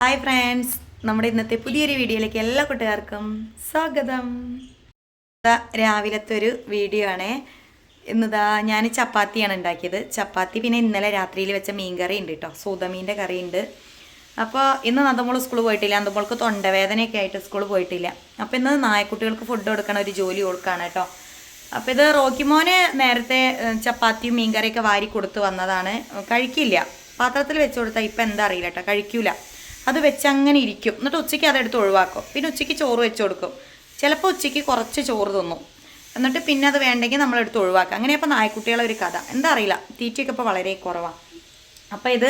Hi friends, നമ്മുടെ ഇന്നത്തെ പുതിയൊരു വീഡിയോയിലേക്ക് എല്ലാ കൂട്ടുകാർക്കും സ്വാഗതം. രാവിലത്തെ ഒരു വീഡിയോ ആണേ. ഇന്നിതാ ഞാൻ ചപ്പാത്തിയാണ് ഉണ്ടാക്കിയത്. ചപ്പാത്തി പിന്നെ ഇന്നലെ രാത്രിയിൽ വെച്ച മീൻ കറി ഉണ്ട് കേട്ടോ, സൂതമീൻ്റെ കറി ഉണ്ട്. അപ്പോൾ ഇന്ന് നന്ദമോൾ സ്കൂളിൽ പോയിട്ടില്ല. നന്ദമോൾക്ക് തൊണ്ടവേദനയൊക്കെ ആയിട്ട് സ്കൂളിൽ പോയിട്ടില്ല. അപ്പോൾ ഇന്ന് നായക്കുട്ടികൾക്ക് ഫുഡ് കൊടുക്കണ ഒരു ജോലി കൊടുക്കുകയാണ് കേട്ടോ. അപ്പോൾ ഇത് റോക്കിമോന് നേരത്തെ ചപ്പാത്തിയും മീൻ കറിയൊക്കെ വാരി കൊടുത്ത് വന്നതാണ്. കഴിക്കില്ല, പാത്രത്തിൽ വെച്ച് കൊടുത്താൽ ഇപ്പം എന്താ അറിയില്ല കേട്ടോ, കഴിക്കൂല. അത് വെച്ച് അങ്ങനെ ഇരിക്കും. എന്നിട്ട് ഉച്ചയ്ക്ക് അതെടുത്ത് ഒഴിവാക്കും. പിന്നെ ഉച്ചയ്ക്ക് ചോറ് വെച്ച് കൊടുക്കും. ചിലപ്പോൾ ഉച്ചയ്ക്ക് കുറച്ച് ചോറ് തിന്നും, എന്നിട്ട് പിന്നെ അത് വേണ്ടെങ്കിൽ നമ്മളെടുത്ത് ഒഴിവാക്കുക. അങ്ങനെ അപ്പോൾ നായ്ക്കുട്ടികളെ ഒരു കഥ എന്താ അറിയില്ല, തീറ്റയൊക്കെ ഇപ്പോൾ വളരെ കുറവാണ്. അപ്പോൾ ഇത്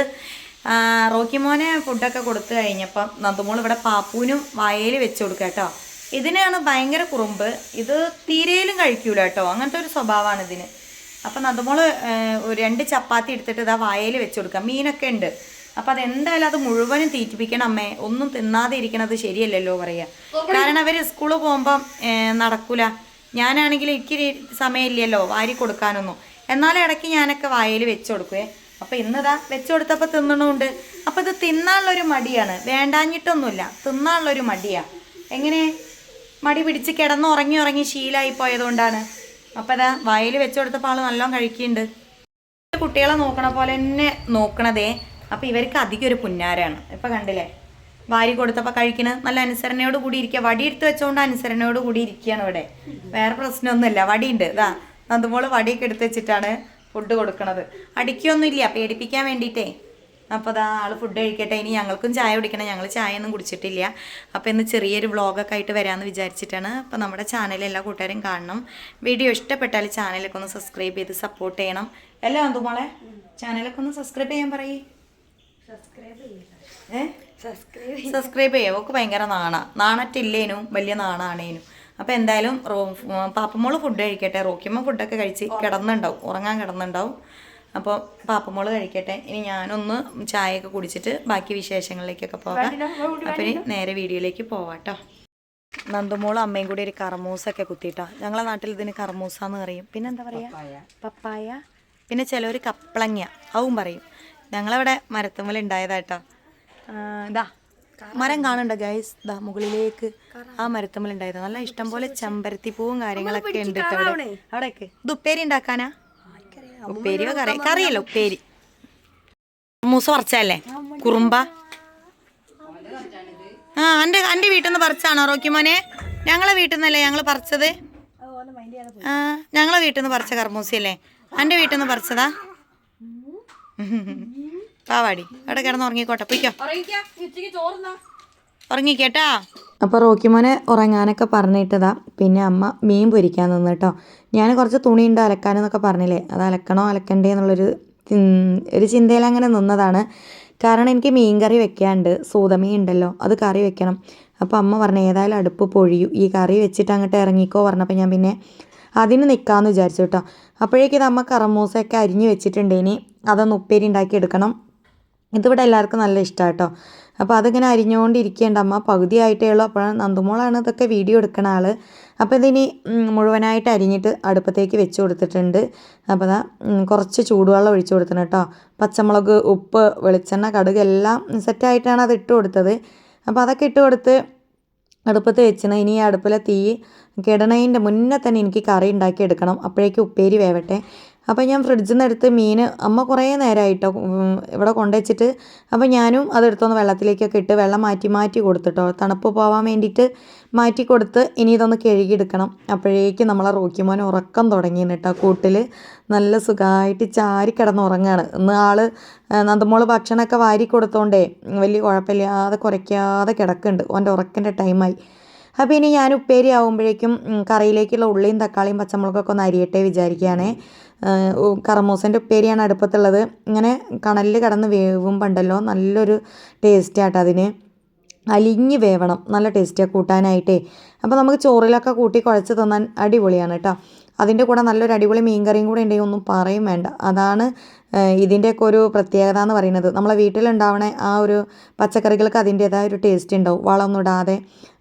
റോക്കിമോനെ ഫുഡൊക്കെ കൊടുത്തു കഴിഞ്ഞപ്പോൾ നന്ദമോൾ ഇവിടെ പാപ്പൂനും വായയിൽ വെച്ച് കൊടുക്കുക കേട്ടോ. ഇതിനാണ് ഭയങ്കര കുറുമ്പ്. ഇത് തീരയിലും കഴിക്കൂല കേട്ടോ, അങ്ങനത്തെ ഒരു സ്വഭാവമാണ് ഇതിന്. അപ്പം നന്ദമോൾ ഒരു 2 ചപ്പാത്തി എടുത്തിട്ട് ഇതാ വായയിൽ വെച്ച് കൊടുക്കുക. മീനൊക്കെ ഉണ്ട്. അപ്പം അതെന്തായാലും അത് മുഴുവനും തീറ്റിപ്പിക്കണം അമ്മേ. ഒന്നും തിന്നാതെ ഇരിക്കണത് ശരിയല്ലല്ലോ പറയുക. കാരണം അവർ സ്കൂളിൽ പോകുമ്പം നടക്കൂല. ഞാനാണെങ്കിൽ എനിക്ക് സമയമില്ലല്ലോ വാരി കൊടുക്കാനൊന്നും. എന്നാലും ഇടയ്ക്ക് ഞാനൊക്കെ വായയിൽ വെച്ച് കൊടുക്കുവേ. അപ്പം ഇന്നിതാ വെച്ച് കൊടുത്തപ്പോൾ തിന്നണമുണ്ട്. അപ്പം ഇത് തിന്നാനുള്ളൊരു മടിയാണ്, വേണ്ടാഞ്ഞിട്ടൊന്നുമില്ല, തിന്നാനുള്ളൊരു മടിയാണ്. എങ്ങനെ മടി പിടിച്ച് ഉറങ്ങി ശീലമായി പോയതുകൊണ്ടാണ്. അപ്പം അതാ വായയിൽ വെച്ച് കൊടുത്തപ്പോൾ ആൾ നല്ലോണം കഴിക്കുന്നുണ്ട്. കുട്ടികളെ നോക്കണ പോലെ തന്നെ നോക്കണതേ. അപ്പോൾ ഇവർക്ക് അധികം ഒരു പുന്നാരാണ്. ഇപ്പം കണ്ടില്ലേ, വാരി കൊടുത്തപ്പോൾ കഴിക്കുന്നത് നല്ല അനുസരണയോട് കൂടി ഇരിക്കുക. വടിയെടുത്ത് വെച്ചുകൊണ്ട് അനുസരണയോട് കൂടി ഇരിക്കുകയാണ് ഇവിടെ. വേറെ പ്രശ്നമൊന്നുമില്ല. വടിയുണ്ട്, ഇതാ നന്ദമോള് വടിയൊക്കെ എടുത്ത് വെച്ചിട്ടാണ് ഫുഡ് കൊടുക്കണത്. അടിക്കൊന്നുമില്ല, പേടിപ്പിക്കാൻ വേണ്ടിയിട്ടേ. അപ്പോൾ അതാ ആൾ ഫുഡ് കഴിക്കട്ടെ. ഇനി ഞങ്ങൾക്കും ചായ കുടിക്കണം. ഞങ്ങൾ ചായ ഒന്നും കുടിച്ചിട്ടില്ല. അപ്പോൾ ഇന്ന് ചെറിയൊരു വ്ളോഗൊക്കെ ആയിട്ട് വരാമെന്ന് വിചാരിച്ചിട്ടാണ്. അപ്പോൾ നമ്മുടെ ചാനൽ എല്ലാ കൂട്ടുകാരും കാണണം. വീഡിയോ ഇഷ്ടപ്പെട്ടാൽ ചാനലൊക്കെ ഒന്ന് സബ്സ്ക്രൈബ് ചെയ്ത് സപ്പോർട്ട് ചെയ്യണം. എല്ലാം നന്ദമോളെ ചാനലൊക്കെ ഒന്ന് സബ്സ്ക്രൈബ് ചെയ്യാൻ പറയേ. സബ്സ്ക്രൈബ് ചെയ്യാം. ഒക്കെ ഭയങ്കര നാണറ്റില്ലേനും വലിയ നാണാണേനും. അപ്പോൾ എന്തായാലും പാപ്പമോള് ഫുഡ് കഴിക്കട്ടെ. റോക്കിയമ്മ ഫുഡൊക്കെ കഴിച്ച് കിടന്നുണ്ടാവും, ഉറങ്ങാൻ കിടന്നുണ്ടാവും. അപ്പോൾ പാപ്പമോള് കഴിക്കട്ടെ. ഇനി ഞാനൊന്ന് ചായയൊക്കെ കുടിച്ചിട്ട് ബാക്കി വിശേഷങ്ങളിലേക്കൊക്കെ പോകാം. അപ്പം ഇനി നേരെ വീഡിയോയിലേക്ക് പോവാട്ടോ. നന്ദമോളും അമ്മയും കൂടി ഒരു കർമൂസൊക്കെ കുത്തിയിട്ടോ. ഞങ്ങളെ നാട്ടിൽ ഇതിന് കർമൂസാന്ന് പറയും. പിന്നെ എന്താ പറയുക, പപ്പായ. പിന്നെ ചിലവർ കപ്പളങ്ങ ആവും പറയും. ഞങ്ങളവിടെ മരത്തുമ്മൽ ഉണ്ടായതാട്ടോ. ഇതാ മരം കാണുന്നുണ്ടോ ഗൈസ്, ഇതാ മുകളിലേക്ക് ആ മരത്തുമ്മൽ ഉണ്ടായത്. നല്ല ഇഷ്ടം പോലെ ചെമ്പരത്തിപ്പൂവും കാര്യങ്ങളൊക്കെ ഉണ്ട് അവിടെ. അവിടെയൊക്കെ ഇത് ഉപ്പേരി ഉണ്ടാക്കാനാ? ഉപ്പേരി കറിയല്ല, ഉപ്പേരി. മൂസ പറിച്ചല്ലേ കുറുമ്പ? എൻ്റെ വീട്ടിൽ നിന്ന് പറിച്ചാണോ റോക്കിമോനെ? ഞങ്ങളെ വീട്ടിൽ നിന്നല്ലേ ഞങ്ങൾ പറിച്ചത്. ഞങ്ങളെ വീട്ടിൽ നിന്ന് പറിച്ച കർമൂസയല്ലേ? എൻ്റെ വീട്ടിൽ നിന്ന് പറിച്ചതാ. പാവാടി അവിടെ കിടന്ന് ഉറങ്ങിക്കോട്ടെ, പൊയ്ക്കോ, ഉറങ്ങിക്കേട്ടാ. അപ്പോൾ റോക്കിമോനെ ഉറങ്ങാനൊക്കെ പറഞ്ഞിട്ടതാ. പിന്നെ അമ്മ മീൻ പൊരിക്കാൻ നിന്ന് കേട്ടോ. ഞാൻ കുറച്ച് തുണിയുണ്ട് അലക്കാനെന്നൊക്കെ പറഞ്ഞില്ലേ, അത് അലക്കണോ അലക്കണ്ടേ എന്നുള്ളൊരു ചിന്തയിൽ അങ്ങനെ നിന്നതാണ്. കാരണം എനിക്ക് മീൻ കറി വെക്കാണ്ട്, സൂതമീൻ ഉണ്ടല്ലോ, അത് കറി വെക്കണം. അപ്പോൾ അമ്മ പറഞ്ഞു ഏതായാലും അടുപ്പ് പൊഴിയും, ഈ കറി വെച്ചിട്ട് അങ്ങോട്ട് ഇറങ്ങിക്കോ പറഞ്ഞപ്പോൾ ഞാൻ പിന്നെ അതിന് നിൽക്കാമെന്ന് വിചാരിച്ചു കേട്ടോ. അപ്പോഴേക്കും ഇത് അമ്മ കറമൂസയൊക്കെ അരിഞ്ഞ് വെച്ചിട്ടുണ്ട്. ഇനി അതൊന്ന് ഉപ്പേരി ഉണ്ടാക്കി എടുക്കണം. ഇതിവിടെ എല്ലാവർക്കും നല്ല ഇഷ്ടമാണ് കേട്ടോ. അപ്പോൾ അതിങ്ങനെ അരിഞ്ഞുകൊണ്ടിരിക്കേണ്ട അമ്മ പകുതിയായിട്ടേ ഉള്ളൂ. അപ്പോഴാണ് നന്ദമോളാണ് ഇതൊക്കെ വീഡിയോ എടുക്കണ ആൾ. അപ്പോൾ ഇതിനി മുഴുവനായിട്ട് അരിഞ്ഞിട്ട് അടുപ്പത്തേക്ക് വെച്ച് കൊടുത്തിട്ടുണ്ട്. അപ്പോൾ അതാ കുറച്ച് ചൂടുവെള്ളം ഒഴിച്ചു കൊടുക്കണം കേട്ടോ. പച്ചമുളക്, ഉപ്പ്, വെളിച്ചെണ്ണ, കടുക് എല്ലാം സെറ്റായിട്ടാണ് അത് ഇട്ട് കൊടുത്തത്. അപ്പോൾ അതൊക്കെ ഇട്ട് കൊടുത്ത് അടുപ്പത്ത് വെച്ചിന്. ഇനി ഈ അടുപ്പിലെ തീ കിടണതിൻ്റെ മുന്നേ തന്നെ എനിക്ക് കറി ഉണ്ടാക്കി എടുക്കണം. അപ്പോഴേക്കും ഉപ്പേരി വേവട്ടെ. അപ്പോൾ ഞാൻ ഫ്രിഡ്ജിൽ നിന്ന് എടുത്ത് മീൻ അമ്മ കുറേ നേരമായിട്ടോ ഇവിടെ കൊണ്ടുവച്ചിട്ട്. അപ്പോൾ ഞാനും അതെടുത്തൊന്ന് വെള്ളത്തിലേക്കൊക്കെ ഇട്ട് വെള്ളം മാറ്റി കൊടുത്തിട്ടോ, തണുപ്പ് പോകാൻ വേണ്ടിയിട്ട് മാറ്റി കൊടുത്ത് ഇനി ഇതൊന്ന് കഴുകിയെടുക്കണം. അപ്പോഴേക്കും നമ്മളെ റോക്കിമോൻ ഉറക്കം തുടങ്ങിയെന്ന് കേട്ടോ. കൂട്ടിൽ നല്ല സുഖമായിട്ട് ചാരി കിടന്ന് ഉറങ്ങുകയാണ്. ഇന്ന് ആൾ നന്ദമോൾ ഭക്ഷണമൊക്കെ വാരി കൊടുത്തോണ്ടേ വലിയ കുഴപ്പമില്ലാതെ കുറയ്ക്കാതെ കിടക്കുന്നുണ്ട്. ഓൻ്റെ ഉറക്കിൻ്റെ ടൈമായി. അപ്പോൾ ഇനി ഞാൻ ഉപ്പേരി ആകുമ്പോഴേക്കും കറിയിലേക്കുള്ള ഉള്ളിയും തക്കാളിയും പച്ചമുളകൊക്കെ ഒന്ന് അരിയട്ടെ വിചാരിക്കുകയാണേ. കറമൂസൻ്റെ ഉപ്പേരിയാണ് അടുപ്പത്തുള്ളത്. ഇങ്ങനെ കണലിൽ കിടന്ന് വേവുമ്പോണ്ടല്ലോ നല്ലൊരു ടേസ്റ്റാട്ടോ അതിന്. അലിഞ്ഞ് വേവണം, നല്ല ടേസ്റ്റാണ് കൂട്ടാനായിട്ടേ. അപ്പോൾ നമുക്ക് ചോറിലൊക്കെ കൂട്ടി കുഴച്ച് തിന്നാൻ അടിപൊളിയാണ് കേട്ടോ. അതിൻ്റെ കൂടെ നല്ലൊരു അടിപൊളി മീൻകറിയും കൂടെ ഉണ്ടെങ്കിൽ ഒന്നും പറയും വേണ്ട. അതാണ് ഇതിൻ്റെയൊക്കെ ഒരു പ്രത്യേകത എന്ന് പറയുന്നത്. നമ്മളെ വീട്ടിലുണ്ടാവണ ആ ഒരു പച്ചക്കറികൾക്ക് അതിൻ്റേതായ ഒരു ടേസ്റ്റ് ഉണ്ടാവും, വളമൊന്നും ഇടാതെ.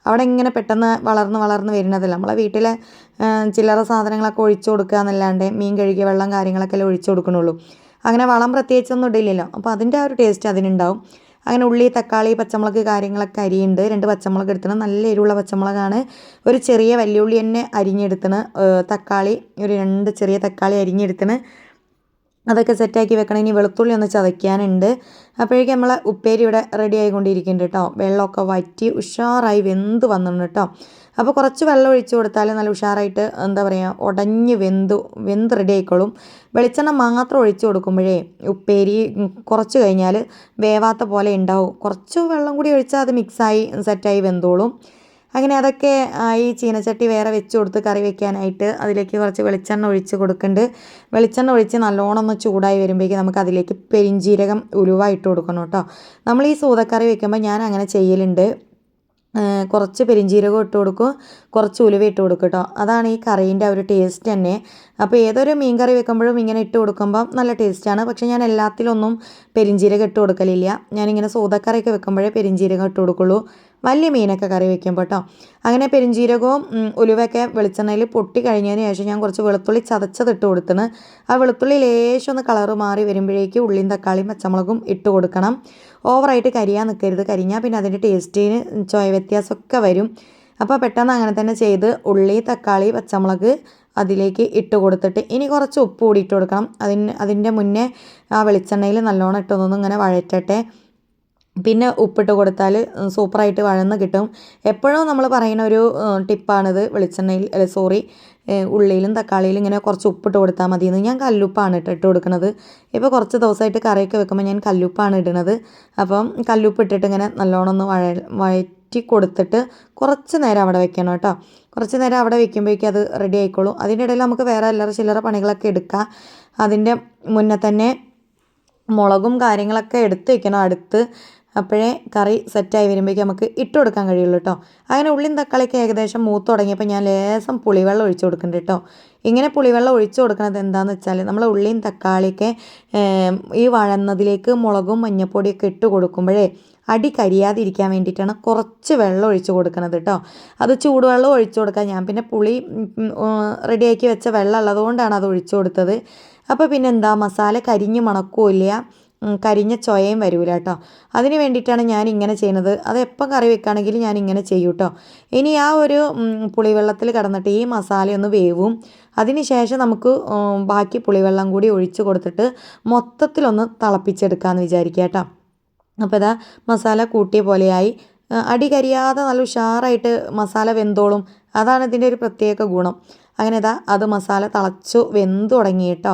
അവിടെ ഇങ്ങനെ പെട്ടെന്ന് വളർന്ന് വരുന്നതല്ല. നമ്മളെ വീട്ടിലെ ചില്ലറ സാധനങ്ങളൊക്കെ ഒഴിച്ചു കൊടുക്കുക എന്നല്ലാണ്ട് മീൻ കഴുകിയ വെള്ളം കാര്യങ്ങളൊക്കെ ഒഴിച്ചു കൊടുക്കണുള്ളൂ. അങ്ങനെ വളം പ്രത്യേകിച്ചൊന്നും ഇടില്ലല്ലോ. അപ്പോൾ അതിൻ്റെ ആ ഒരു ടേസ്റ്റ് അതിനുണ്ടാവും. അങ്ങനെ ഉള്ളി, തക്കാളി, പച്ചമുളക് കാര്യങ്ങളൊക്കെ അരിയുണ്ട്. 2 പച്ചമുളക് എടുത്തണം, നല്ല എരിവുള്ള പച്ചമുളകാണ്. ഒരു ചെറിയ വല്യുള്ളി തന്നെ അരിഞ്ഞെടുത്തണ്. തക്കാളി ഒരു 2 ചെറിയ തക്കാളി അരിഞ്ഞെടുത്തണ്. അതൊക്കെ സെറ്റാക്കി വെക്കണം. ഇനി വെളുത്തുള്ളി ഒന്ന് ചതയ്ക്കാനുണ്ട്. അപ്പോഴേക്കും നമ്മളെ ഉപ്പേരി ഇവിടെ റെഡി ആയിക്കൊണ്ടിരിക്കുന്നുണ്ട് കേട്ടോ. വെള്ളമൊക്കെ വറ്റി ഉഷാറായി വെന്ത് വന്നിട്ടുണ്ട് കേട്ടോ. അപ്പോൾ കുറച്ച് വെള്ളം ഒഴിച്ച് കൊടുത്താൽ നല്ല ഉഷാറായിട്ട് എന്താ പറയുക ഉടഞ്ഞ് വെന്ത് റെഡി ആയിക്കോളും. വെളിച്ചെണ്ണ മാത്രം ഒഴിച്ച് കൊടുക്കുമ്പോഴേ ഉപ്പേരി കുറച്ച് കഴിഞ്ഞാൽ വേവാത്ത പോലെ ഉണ്ടാവും. കുറച്ച് വെള്ളം കൂടി ഒഴിച്ചാൽ അത് മിക്സായി സെറ്റായി വെന്തോളും. അങ്ങനെ അതൊക്കെ ഈ ചീനച്ചട്ടി വേറെ വെച്ച് കൊടുത്ത് കറി വെക്കാനായിട്ട് അതിലേക്ക് കുറച്ച് വെളിച്ചെണ്ണ ഒഴിച്ച് കൊടുക്കുന്നുണ്ട്. വെളിച്ചെണ്ണ ഒഴിച്ച് നല്ലോണം ഒന്ന് ചൂടായി വരുമ്പോഴേക്കും നമുക്ക് അതിലേക്ക് പെരിഞ്ജീരകം, ഉലുവ ഇട്ട് കൊടുക്കണം കേട്ടോ. നമ്മൾ ഈ സൂതക്കറി വെക്കുമ്പോൾ ഞാൻ അങ്ങനെ ചെയ്യലുണ്ട്. കുറച്ച് പെരിഞ്ജീരകം ഇട്ട് കൊടുക്കും, കുറച്ച് ഉലുവ ഇട്ട് കൊടുക്കും കേട്ടോ. അതാണ് ഈ കറീൻ്റെ ഒരു ടേസ്റ്റ് തന്നെ. അപ്പോൾ ഏതൊരു മീൻ കറി വെക്കുമ്പോഴും ഇങ്ങനെ ഇട്ട് കൊടുക്കുമ്പം നല്ല ടേസ്റ്റാണ്. പക്ഷേ ഞാൻ എല്ലാത്തിലൊന്നും പെരിഞ്ജീരകം ഇട്ട് കൊടുക്കലില്ല. ഞാനിങ്ങനെ സൂതക്കറിയൊക്കെ വെക്കുമ്പോഴേ പെരിഞ്ജീരകം ഇട്ട് കൊടുക്കുള്ളൂ, വലിയ മീനൊക്കെ കറി വെക്കുമ്പോൾ കേട്ടോ. അങ്ങനെ പെരിഞ്ജീരകവും ഉലുവയൊക്കെ വെളിച്ചെണ്ണയിൽ പൊട്ടി കഴിഞ്ഞതിന് ശേഷം ഞാൻ കുറച്ച് വെളുത്തുള്ളി ചതച്ചതിട്ട് കൊടുത്തിന്. ആ വെളുത്തുള്ളി ലേശം ഒന്ന് കളറ് മാറി വരുമ്പോഴേക്ക് ഉള്ളിയും തക്കാളിയും പച്ചമുളകും ഇട്ട് കൊടുക്കണം. ഓവറായിട്ട് കരിയാൻ നിൽക്കരുത്. കരിഞ്ഞാൽ പിന്നെ അതിൻ്റെ ടേസ്റ്റിന് ചോയ വ്യത്യാസമൊക്കെ വരും. അപ്പോൾ പെട്ടെന്ന് അങ്ങനെ തന്നെ ചെയ്ത് ഉള്ളി, തക്കാളി, പച്ചമുളക് അതിലേക്ക് ഇട്ട് കൊടുത്തിട്ട് ഇനി കുറച്ച് ഉപ്പ് കൂടി ഇട്ട് കൊടുക്കണം. അതിൻ്റെ മുന്നേ ആ വെളിച്ചെണ്ണയിൽ നല്ലോണം ഇട്ടൊന്നും ഇങ്ങനെ വഴറ്റട്ടെ. പിന്നെ ഉപ്പിട്ട് കൊടുത്താൽ സൂപ്പറായിട്ട് വഴന്ന് കിട്ടും. എപ്പോഴും നമ്മൾ പറയുന്ന ഒരു ടിപ്പാണിത്. ഉള്ളിയിലും തക്കാളിയിലും ഇങ്ങനെ കുറച്ച് ഉപ്പിട്ട് കൊടുത്താൽ മതിയെന്ന്. ഞാൻ കല്ലുപ്പാണ് ഇട്ട് കൊടുക്കുന്നത്. ഇപ്പോൾ കുറച്ച് ദിവസമായിട്ട് കറിയൊക്കെ വെക്കുമ്പോൾ ഞാൻ കല്ലുപ്പാണ് ഇടുന്നത്. അപ്പം കല്ലുപ്പ് ഇട്ടിട്ട് ഇങ്ങനെ നല്ലോണം ഒന്ന് വഴറ്റി കൊടുത്തിട്ട് കുറച്ച് നേരം അവിടെ വെക്കണം കേട്ടോ. കുറച്ച് നേരം അവിടെ വെക്കുമ്പോഴേക്കും അത് റെഡി ആയിക്കോളും. അതിൻ്റെ ഇടയിൽ നമുക്ക് വേറെ ചില്ലറ പണികളൊക്കെ എടുക്കാം. അതിൻ്റെ മുന്നേ തന്നെ മുളകും കാര്യങ്ങളൊക്കെ എടുത്ത് വെക്കണം അടുത്ത്. അപ്പോഴേ കറി സെറ്റായി വരുമ്പോഴേക്കും നമുക്ക് ഇട്ട് കൊടുക്കാൻ കഴിയുള്ളൂ കേട്ടോ. അങ്ങനെ ഉള്ളിയും തക്കാളിയൊക്കെ ഏകദേശം മൂത്ത് തുടങ്ങിയപ്പോൾ ഞാൻ ലേശം പുളിവെള്ളം ഒഴിച്ച് കൊടുക്കുന്നുണ്ട് കേട്ടോ. ഇങ്ങനെ പുളിവെള്ളം ഒഴിച്ച് കൊടുക്കുന്നത് എന്താണെന്ന് വെച്ചാൽ നമ്മൾ ഉള്ളിയും തക്കാളിയൊക്കെ ഈ വഴന്നതിലേക്ക് മുളകും മഞ്ഞൾപ്പൊടിയൊക്കെ ഇട്ട് കൊടുക്കുമ്പോഴേ അടി കരിയാതിരിക്കാൻ വേണ്ടിയിട്ടാണ് കുറച്ച് വെള്ളം ഒഴിച്ച് കൊടുക്കുന്നത് കേട്ടോ. അത് ചൂടുവെള്ളം ഒഴിച്ച് കൊടുക്കാം. ഞാൻ പിന്നെ പുളി റെഡിയാക്കി വെച്ച വെള്ളം ഉള്ളതുകൊണ്ടാണ് അത് ഒഴിച്ച് കൊടുത്തത്. അപ്പോൾ പിന്നെ എന്താ മസാല കരിഞ്ഞ് മണക്കൂല്ല, കരിഞ്ഞ ചൊയയും വരില്ല കേട്ടോ. അതിന് വേണ്ടിയിട്ടാണ് ഞാൻ ഇങ്ങനെ ചെയ്യുന്നത്. അത് എപ്പം കറി വെക്കുകയാണെങ്കിലും ഞാൻ ഇങ്ങനെ ചെയ്യും കേട്ടോ. ഇനി ആ ഒരു പുളിവെള്ളത്തിൽ കിടന്നിട്ട് ഈ മസാലയൊന്ന് വേവും. അതിന് ശേഷം നമുക്ക് ബാക്കി പുളിവെള്ളം കൂടി ഒഴിച്ച് കൊടുത്തിട്ട് മൊത്തത്തിലൊന്ന് തിളപ്പിച്ചെടുക്കാമെന്ന് വിചാരിക്കുക കേട്ടോ. അപ്പോൾ ഇതാ മസാല കൂട്ടിയ പോലെയായി. അടി കരിയാതെ നല്ല ഉഷാറായിട്ട് മസാല വെന്തോളും. അതാണ് ഇതിൻ്റെ ഒരു പ്രത്യേക ഗുണം. അങ്ങനെ അത് മസാല തിളച്ചു വെന്ത് തുടങ്ങി കേട്ടോ.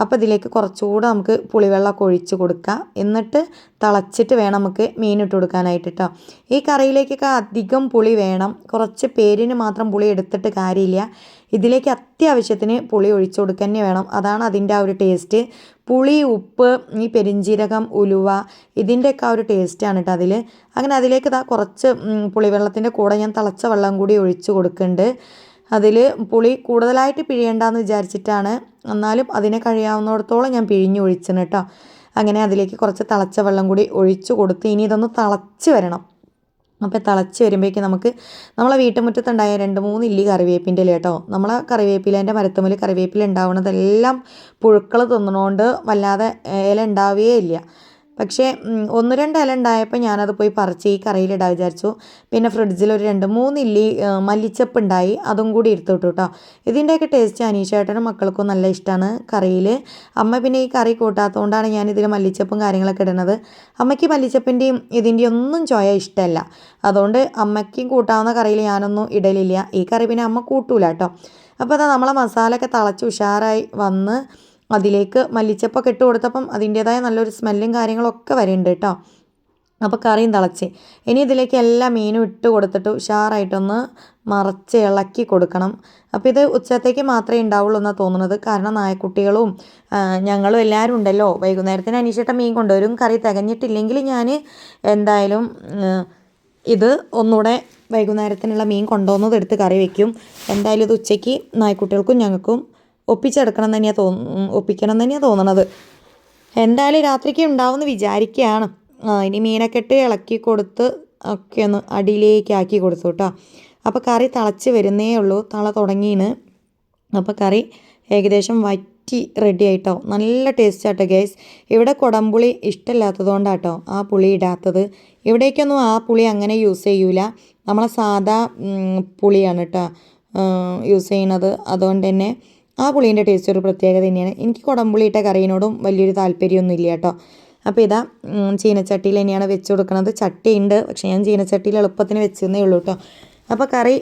അപ്പോൾ ഇതിലേക്ക് കുറച്ചുകൂടെ നമുക്ക് പുളിവെള്ളമൊക്കെ ഒഴിച്ച് കൊടുക്കാം. എന്നിട്ട് തിളച്ചിട്ട് വേണം നമുക്ക് മീനിട്ട് കൊടുക്കാനായിട്ട് കേട്ടോ. ഈ കറിയിലേക്കൊക്കെ അധികം പുളി വേണം. കുറച്ച് പേരിന് മാത്രം പുളി എടുത്തിട്ട് കാര്യമില്ല. ഇതിലേക്ക് അത്യാവശ്യത്തിന് പുളി ഒഴിച്ചു കൊടുക്കുക തന്നെ വേണം. അതാണ് അതിൻ്റെ ആ ഒരു ടേസ്റ്റ്. പുളി, ഉപ്പ്, ഈ പെരിഞ്ജീരകം, ഉലുവ ഇതിൻ്റെയൊക്കെ ആ ഒരു ടേസ്റ്റാണ് കേട്ടോ അതിൽ. അങ്ങനെ അതിലേക്ക് കുറച്ച് പുളിവെള്ളത്തിൻ്റെ കൂടെ ഞാൻ തിളച്ച വെള്ളം കൂടി ഒഴിച്ച് കൊടുക്കുന്നുണ്ട്. അതിൽ പുളി കൂടുതലായിട്ട് പിഴിയേണ്ടെന്ന് വിചാരിച്ചിട്ടാണ്. എന്നാലും അതിനെ കഴിയാവുന്നിടത്തോളം ഞാൻ പിഴിഞ്ഞ് ഒഴിച്ചിന് കേട്ടോ. അങ്ങനെ അതിലേക്ക് കുറച്ച് തിളച്ച വെള്ളം കൂടി ഒഴിച്ച് കൊടുത്ത് ഇനി ഇതൊന്ന് തിളച്ച് വരണം. അപ്പോൾ തിളച്ച് വരുമ്പോഴേക്കും നമുക്ക് നമ്മളെ വീട്ടുമുറ്റത്തുണ്ടായ 2-3 ഇല്ലി കറിവേപ്പിൻ്റെ ഇല കേട്ടോ. നമ്മളെ കറിവേപ്പിലേൻ്റെ മരത്തുമ്മൽ കറിവേപ്പില ഉണ്ടാവുന്നതെല്ലാം പുഴുക്കൾ തിന്നണോണ്ട് വല്ലാതെ ഇല ഉണ്ടാവുകയേ ഇല്ല. പക്ഷേ 1-2 ഇല ഉണ്ടായപ്പോൾ ഞാനത് പോയി പറിച്ച് ഈ കറിയിലിടാൻ വിചാരിച്ചു. പിന്നെ ഫ്രിഡ്ജിൽ ഒരു 2-3 ഇല്ലി മല്ലിച്ചപ്പ് ഉണ്ടായി, അതും കൂടി എടുത്തിട്ടു കേട്ടോ. ഇതിൻ്റെയൊക്കെ ടേസ്റ്റ് അനീഷേട്ടനും മക്കൾക്കും നല്ല ഇഷ്ടമാണ് കറിയിൽ. അമ്മ പിന്നെ ഈ കറി കൂട്ടാത്തതുകൊണ്ടാണ് ഞാൻ ഇതിൽ മല്ലിച്ചപ്പും കാര്യങ്ങളൊക്കെ ഇടുന്നത്. അമ്മയ്ക്ക് മല്ലിച്ചപ്പിൻ്റെയും ഇതിൻ്റെയും ഒന്നും ചോയ ഇഷ്ടമല്ല. അതുകൊണ്ട് അമ്മയ്ക്കും കൂട്ടാവുന്ന കറിയിൽ ഞാനൊന്നും ഇടലില്ല. ഈ കറി പിന്നെ അമ്മ കൂട്ടൂല കേട്ടോ. അപ്പോൾ അതാ നമ്മളെ മസാലയൊക്കെ തിളച്ച് ഉഷാറായി വന്ന് അതിലേക്ക് മല്ലിച്ചപ്പൊക്കെ ഇട്ട് കൊടുത്തപ്പം അതിൻ്റേതായ നല്ലൊരു സ്മെല്ലും കാര്യങ്ങളൊക്കെ വരുന്നുണ്ട് കേട്ടോ. അപ്പോൾ കറിയും തിളച്ച് ഇനി ഇതിലേക്ക് എല്ലാ മീനും ഇട്ട് കൊടുത്തിട്ട് ഉഷാറായിട്ടൊന്ന് മറച്ച് ഇളക്കി കൊടുക്കണം. അപ്പോൾ ഇത് ഉച്ചത്തേക്ക് മാത്രമേ ഉണ്ടാവുള്ളൂ എന്നാണ് തോന്നുന്നത്. കാരണം നായക്കുട്ടികളും ഞങ്ങളും എല്ലാവരും ഉണ്ടല്ലോ. വൈകുന്നേരത്തിന് അനീഷേട്ടൻ മീൻ കൊണ്ടുവരും. കറി തികഞ്ഞിട്ടില്ലെങ്കിൽ ഞാൻ എന്തായാലും ഇത് ഒന്നുകൂടെ വൈകുന്നേരത്തിനുള്ള മീൻ കൊണ്ടുവന്നത് എടുത്ത് കറി വയ്ക്കും. എന്തായാലും ഇത് ഉച്ചയ്ക്ക് നായക്കുട്ടികൾക്കും ഞങ്ങൾക്കും ഒപ്പിക്കണം തന്നെയാണ് തോന്നണത്. എന്തായാലും രാത്രിക്ക് ഉണ്ടാവുമെന്ന് വിചാരിക്കുകയാണ്. ഇനി മീനൊക്കെ ഇട്ട് ഇളക്കി കൊടുത്ത് ഒക്കെ ഒന്ന് അടിയിലേക്ക് ആക്കി കൊടുത്തു കേട്ടോ. അപ്പോൾ കറി തിളച്ച് വരുന്നേ ഉള്ളൂ, തിള തുടങ്ങിയാണ്. അപ്പോൾ കറി ഏകദേശം വെറൈറ്റി റെഡി ആയിട്ടോ. നല്ല ടേസ്റ്റ് ആട്ടോ ഗൈസ്. ഇവിടെ കുടംപുളി ഇഷ്ടമില്ലാത്തതുകൊണ്ടാട്ടോ ആ പുളി ഇടാത്തത്. ഇവിടേക്കൊന്നും ആ പുളി അങ്ങനെ യൂസ് ചെയ്യൂല. നമ്മളെ സാധാ പുളിയാണ് കേട്ടോ യൂസ് ചെയ്യണത്. അതുകൊണ്ട് തന്നെ ആ പുളീൻ്റെ ടേസ്റ്റ് ഒരു പ്രത്യേകത തന്നെയാണ്. എനിക്ക് കുടംപുളിയിട്ട കറീനോടും വലിയൊരു താല്പര്യമൊന്നും ഇല്ല കേട്ടോ. അപ്പോൾ ഇതാ ചീനച്ചട്ടിയിൽ തന്നെയാണ് വെച്ച് കൊടുക്കുന്നത്. ചട്ടിയുണ്ട്, പക്ഷേ ഞാൻ ചീനച്ചട്ടിയിൽ എളുപ്പത്തിന് വെച്ചെന്നേ ഉള്ളൂ കേട്ടോ. അപ്പോൾ കറി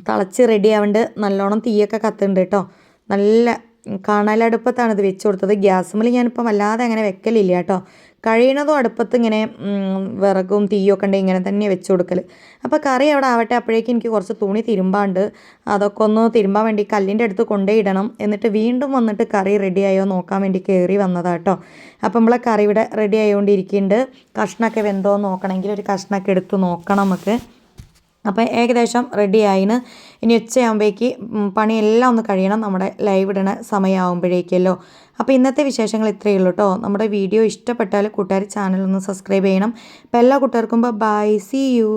തിളച്ച് റെഡി ആവേണ്ട നല്ലോണം തീയൊക്കെ കത്തുന്നുണ്ട് കേട്ടോ. നല്ല കണലടുപ്പത്താണ് ഇത് വെച്ച് കൊടുത്തത്. ഗ്യാസുമ്മൽ ഞാനിപ്പോൾ വല്ലാതെ അങ്ങനെ വെക്കലില്ല കേട്ടോ. കഴിയണതും അടുപ്പത്ത് ഇങ്ങനെ വിറകും തീയൊക്കെ ഉണ്ടെങ്കിൽ ഇങ്ങനെ തന്നെ വെച്ച് കൊടുക്കൽ. അപ്പോൾ കറി അവിടെ ആവട്ടെ. അപ്പോഴേക്കും എനിക്ക് കുറച്ച് തുണി തിരുമ്പാണ്ട്. അതൊക്കെ ഒന്ന് തിരുമ്പാൻ വേണ്ടി കല്ലിൻ്റെ അടുത്ത് കൊണ്ടുപോയിടണം. എന്നിട്ട് വീണ്ടും വന്നിട്ട് കറി റെഡി ആയോ നോക്കാൻ വേണ്ടി കയറി വന്നതാണ് കേട്ടോ. അപ്പം നമ്മളെ കറി ഇവിടെ റെഡി ആയിക്കൊണ്ടിരിക്കുന്നുണ്ട്. കഷ്ണമൊക്കെ വെന്തോ നോക്കണമെങ്കിൽ ഒരു കഷ്ണമൊക്കെ എടുത്ത് നോക്കണം നമുക്ക്. അപ്പോൾ ഏകദേശം റെഡി ആയിന്. ഇനി ഉച്ചയാകുമ്പോഴേക്ക് പണിയെല്ലാം ഒന്ന് കഴിയണം, നമ്മുടെ ലൈവ് ഇടണ സമയമാകുമ്പോഴേക്കല്ലോ. അപ്പോൾ ഇന്നത്തെ വിശേഷങ്ങൾ ഇത്രയേ ഉള്ളൂ കേട്ടോ. നമ്മുടെ വീഡിയോ ഇഷ്ടപ്പെട്ടാൽ കൂട്ടുകാർ ചാനൽ ഒന്ന് സബ്സ്ക്രൈബ് ചെയ്യണം. അപ്പോൾ എല്ലാ കൂട്ടുകാർക്കും ബൈ, സീ യു.